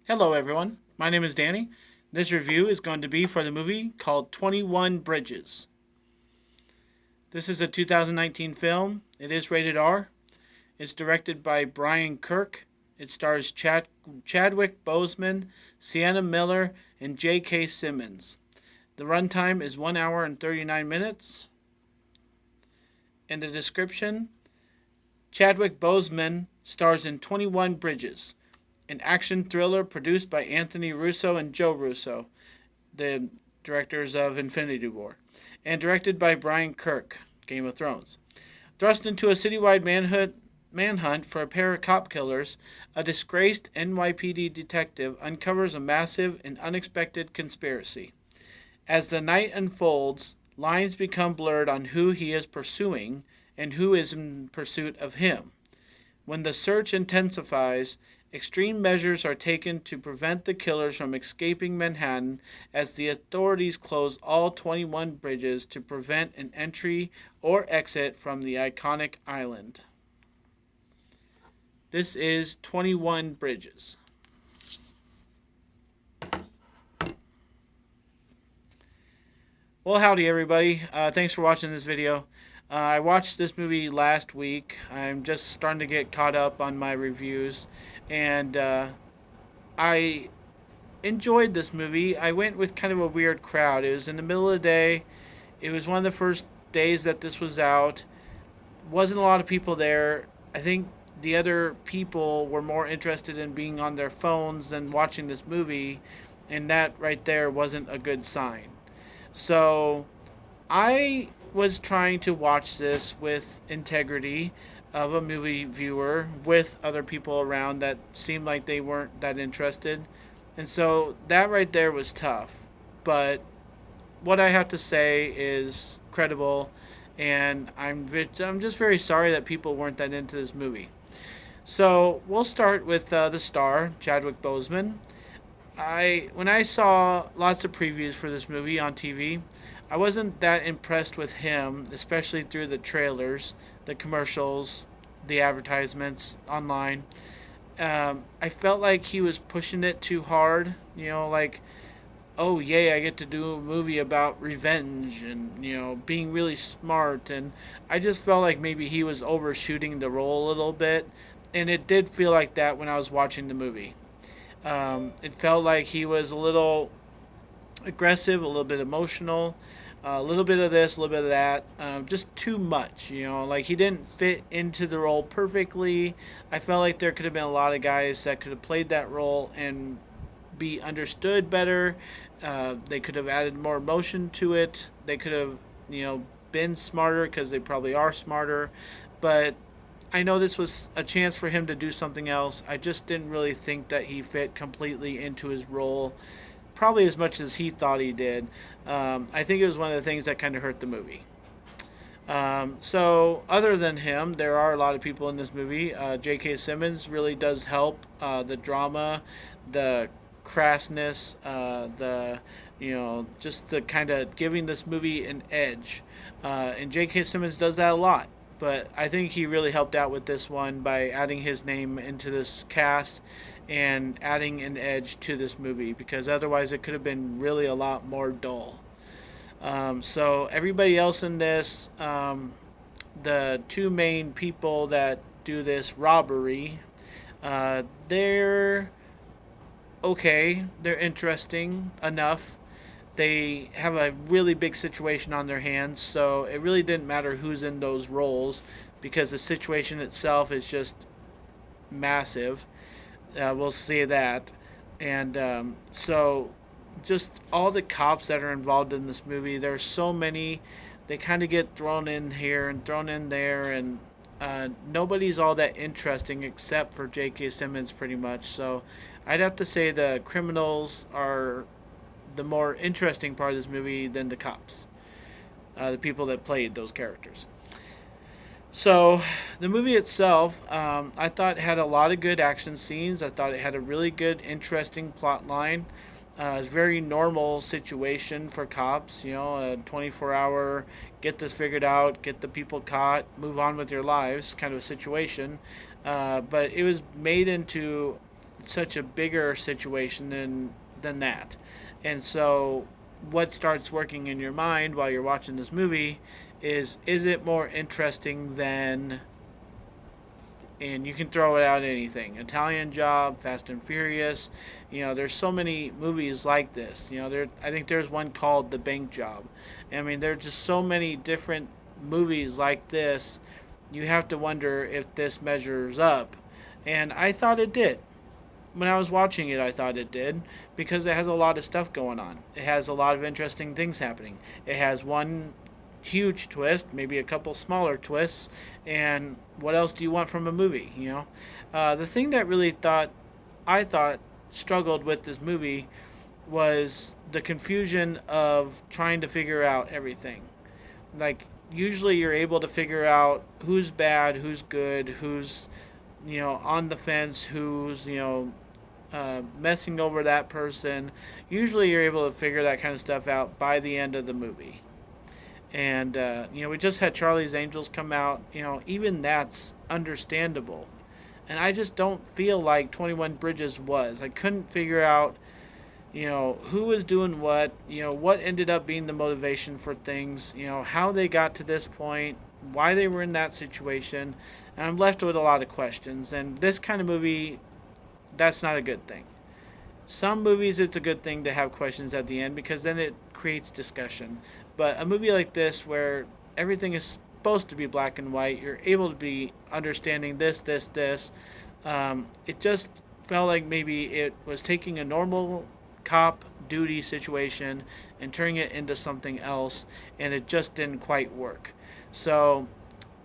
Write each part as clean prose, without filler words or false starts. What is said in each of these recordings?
Hello, everyone. My name is Danny. This review is going to be for the movie called 21 Bridges. This is a 2019 film. It is rated R. It's directed by Brian Kirk. It stars Chadwick Boseman, Sienna Miller, and J.K. Simmons. The runtime is 1 hour and 39 minutes. In the description, Chadwick Boseman stars in 21 Bridges, an action thriller produced by Anthony Russo and Joe Russo, the directors of Infinity War, and directed by Brian Kirk, Game of Thrones. Thrust into a citywide manhunt for a pair of cop killers, a disgraced NYPD detective uncovers a massive and unexpected conspiracy. As the night unfolds, lines become blurred on who he is pursuing and who is in pursuit of him. When the search intensifies, extreme measures are taken to prevent the killers from escaping Manhattan as the authorities close all 21 bridges to prevent an entry or exit from the iconic island. This is 21 Bridges. Well, howdy, everybody. Thanks for watching this video. I watched this movie last week. I'm just starting to get caught up on my reviews, and I enjoyed this movie. I went with kind of a weird crowd. It was in the middle of the day. It was one of the first days that this was out. Wasn't a lot of people there. I think the other people were more interested in being on their phones than watching this movie, and that right there wasn't a good sign. So I was trying to watch this with integrity of a movie viewer with other people around that seemed like they weren't that interested. And so that right there was tough. But what I have to say is credible, and I'm just very sorry that people weren't that into this movie. So we'll start with the star, Chadwick Boseman. When I saw lots of previews for this movie on TV, I wasn't that impressed with him, especially through the trailers, the commercials, the advertisements online. I felt like he was pushing it too hard. Like, oh yay, I get to do a movie about revenge and being really smart. And I just felt like maybe he was overshooting the role a little bit, and it did feel like that when I was watching the movie. It felt like he was a little aggressive, a little bit emotional, a little bit of this, a little bit of that. Just too much, Like he didn't fit into the role perfectly. I felt like there could have been a lot of guys that could have played that role and be understood better. They could have added more emotion to it. They could have, been smarter because they probably are smarter. But I know this was a chance for him to do something else. I just didn't really think that he fit completely into his role, probably as much as he thought he did. I think it was one of the things that kind of hurt the movie. So, other than him, there are a lot of people in this movie. J.K. Simmons really does help the drama, the crassness, just the kind of giving this movie an edge. And J.K. Simmons does that a lot. But I think he really helped out with this one by adding his name into this cast and adding an edge to this movie, because otherwise it could have been really a lot more dull. So everybody else in this, the two main people that do this robbery, they're okay. They're interesting enough. They have a really big situation on their hands, so it really didn't matter who's in those roles because the situation itself is just massive. We'll see that. And so, just all the cops that are involved in this movie, there's so many. They kind of get thrown in here and thrown in there, and nobody's all that interesting except for J.K. Simmons, pretty much. So, I'd have to say the criminals are the more interesting part of this movie than the cops, the people that played those characters. So, the movie itself, I thought had a lot of good action scenes. I thought it had a really good, interesting plot line. It's a very normal situation for cops, a 24-hour, get this figured out, get the people caught, move on with your lives kind of a situation. But it was made into such a bigger situation than that. And so what starts working in your mind while you're watching this movie is it more interesting than, and you can throw it out anything, Italian Job, Fast and Furious. There's so many movies like this. I think there's one called The Bank Job. I mean, there's just so many different movies like this. You have to wonder if this measures up, and I thought it did. When I was watching it, I thought it did, because it has a lot of stuff going on. It has a lot of interesting things happening. It has one huge twist, maybe a couple smaller twists, and what else do you want from a movie? The thing that really I thought struggled with this movie was the confusion of trying to figure out everything. Like, usually you're able to figure out who's bad, who's good, who's on the fence, who's messing over that person. Usually you're able to figure that kind of stuff out by the end of the movie. And we just had Charlie's Angels come out. Even that's understandable. And I just don't feel like 21 Bridges was. I couldn't figure out who was doing what ended up being the motivation for things, how they got to this point, why they were in that situation. And I'm left with a lot of questions. And this kind of movie, that's not a good thing. Some movies, it's a good thing to have questions at the end, because then it creates discussion. But a movie like this, where everything is supposed to be black and white, you're able to be understanding this. It just felt like maybe it was taking a normal cop duty situation and turning it into something else, and it just didn't quite work. So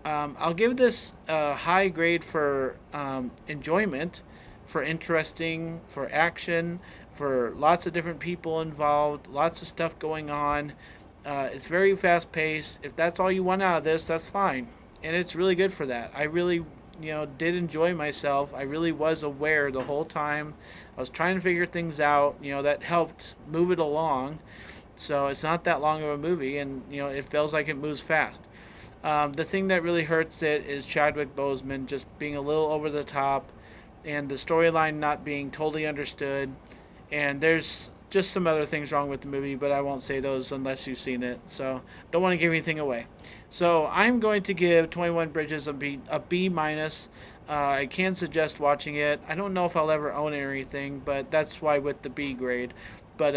I'll give this a high grade for enjoyment, for interesting, for action, for lots of different people involved, lots of stuff going on. It's very fast paced. If that's all you want out of this, that's fine. And it's really good for that. I really, did enjoy myself. I really was aware the whole time. I was trying to figure things out, that helped move it along. So it's not that long of a movie, and, it feels like it moves fast. The thing that really hurts it is Chadwick Boseman just being a little over the top, and the storyline not being totally understood. And there's just some other things wrong with the movie, but I won't say those unless you've seen it. So don't want to give anything away. So I'm going to give 21 Bridges a B minus. I can suggest watching it. I don't know if I'll ever own it or anything, but that's why with the B grade. But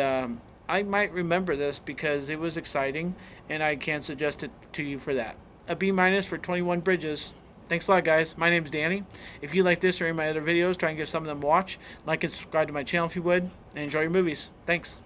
I might remember this because it was exciting, and I can suggest it to you for that. A B minus for 21 Bridges. Thanks a lot, guys. My name's Danny. If you like this or any of my other videos, try and give some of them a watch. Like and subscribe to my channel if you would. And enjoy your movies. Thanks.